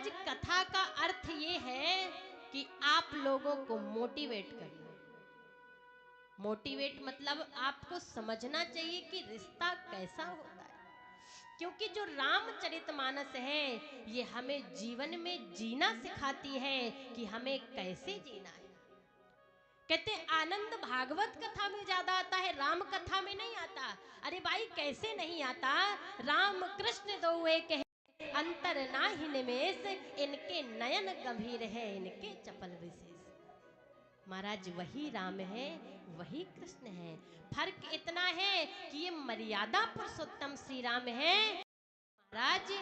महाराज कथा का अर्थ ये है कि आप लोगों को मोटिवेट करना। मोटिवेट मतलब आपको समझना चाहिए कि रिश्ता कैसा होता है, क्योंकि जो रामचरितमानस है ये हमें जीवन में जीना सिखाती है कि हमें कैसे जीना है। कहते हैं आनंद भागवत कथा में ज्यादा आता है, राम कथा में नहीं आता। अरे भाई कैसे नहीं आता? राम कृष्ण दो एक है, अंतर नाहि निमेष, इनके नयन गंभीर है, इनके चपल विशेष। महाराज वही राम है, वही कृष्ण है। फर्क इतना है कि ये मर्यादा पुरुषोत्तम श्री राम है, महाराज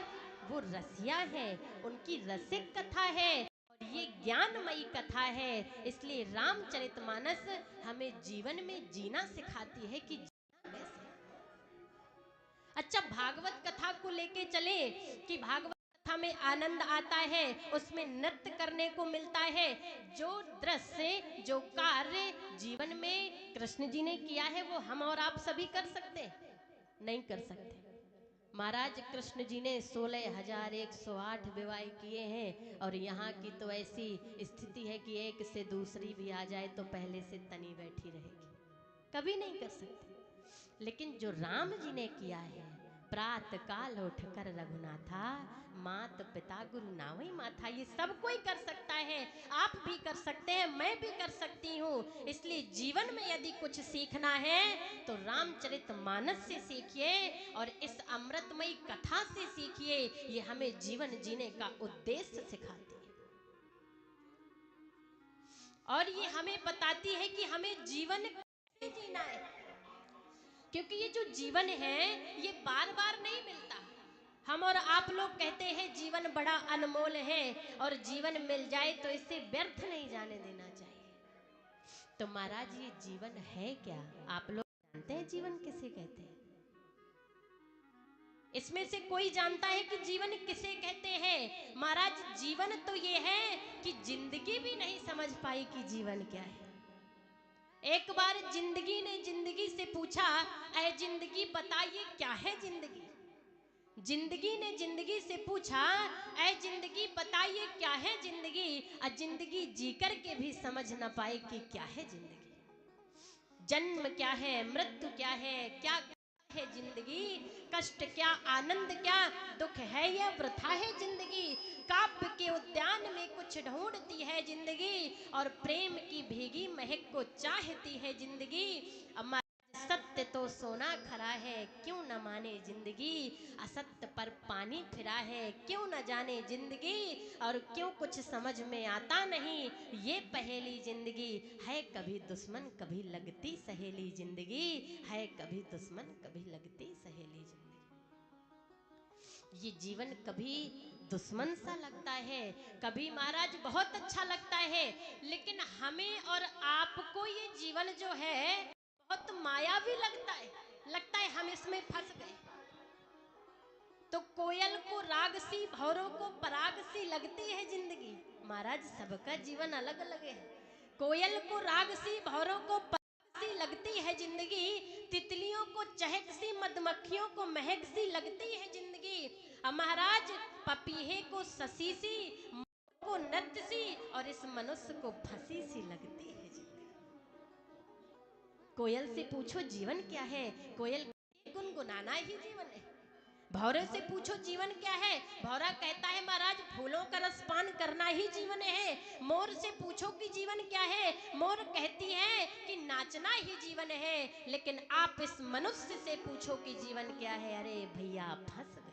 वो रसिया है, उनकी रसिक कथा है और ये ज्ञानमयी कथा है। इसलिए रामचरितमानस हमें जीवन में जीना सिखाती है कि जीना कैसे। अच्छा, भागवत कथा को लेके चले कि भागवत कथा में आनंद आता है, उसमें नृत्य करने को मिलता है। जो दृश्य, जो कार्य जीवन में कृष्ण जी ने किया है वो हम और आप सभी कर सकते हैं? नहीं कर सकते। महाराज कृष्ण जी ने 16,108 विवाह किए हैं और यहाँ की तो ऐसी स्थिति है कि एक से दूसरी भी आ जाए तो पहले से तनी बैठी रहेगी, कभी नहीं कर सकते। लेकिन जो राम जी ने किया है, प्रात काल उठकर रघुनाथा, मात पिता गुरु नावई माथा, ये सब कोई कर सकता है, आप भी कर सकते हैं, मैं भी कर सकती हूँ। इसलिए जीवन में यदि कुछ सीखना है तो रामचरितमानस से सीखिए और इस अमृतमयी कथा से सीखिए। ये हमें जीवन जीने का उद्देश्य सिखाती है और ये हमें बताती है कि हमें जीवन कैसे जीना है, क्योंकि ये जो जीवन है ये बार बार नहीं मिलता। हम और आप लोग कहते हैं जीवन बड़ा अनमोल है और जीवन मिल जाए तो इसे व्यर्थ नहीं जाने देना चाहिए। तो महाराज ये जीवन है क्या? आप लोग जानते हैं जीवन किसे कहते हैं? इसमें से कोई जानता है कि जीवन किसे कहते हैं? महाराज जीवन तो ये है कि जिंदगी भी नहीं समझ पाई कि जीवन क्या है। एक बार जिंदगी ने जिंदगी से पूछा, ऐ जिंदगी बताइए क्या है जिंदगी। जिंदगी ने जिंदगी से पूछा, ऐ जिंदगी बताइए क्या है जिंदगी। और जिंदगी जी कर के भी समझ न पाए कि क्या है जिंदगी। जन्म क्या है, मृत्यु क्या है, क्या है जिंदगी, कष्ट क्या, आनंद क्या, दुख है या वृथा है जिंदगी। काव्य के उद्यान में कुछ ढूंढती है जिंदगी और प्रेम की भीगी महक को चाहती है जिंदगी। अम्मा सत्य तो सोना खरा है, क्यों न माने जिंदगी। असत्य पर पानी फिरा है, क्यों न जाने जिंदगी। और क्यों कुछ समझ में आता नहीं, ये पहेली जिंदगी है। कभी दुश्मन कभी लगती सहेली जिंदगी है, कभी दुश्मन कभी लगती सहेली जिंदगी। ये जीवन कभी दुश्मन सा लगता है, कभी महाराज बहुत अच्छा लगता है। लेकिन हमें और आपको ये जीवन जो है बहुत मायावी लगता है, लगता है हम इसमें फंस गए। तो कोयल को राग सी, भौरों को पराग सी लगती है जिंदगी। महाराज सबका जीवन अलग अलग है। कोयल को राग सी, भौरों को पराग सी लगती है जिंदगी। तितलियों को चहक सी, मधुमक्खियों को महक सी लगती है जिंदगी। अब महाराज पपीहे को ससी सी, मोर को नृत्य सी और इस मनुष्य को फंसी सी लगती है जिंदगी। कोयल से पूछो जीवन क्या है, कोयल गुनगुनाना ही जीवन है। भौरे से पूछो जीवन क्या है, भौरा कहता है महाराज फूलों का रसपान करना ही जीवन है। मोर से पूछो कि जीवन क्या है, मोर कहती है कि नाचना ही जीवन है। लेकिन आप इस मनुष्य से पूछो कि जीवन क्या है, अरे भैया फंस गए।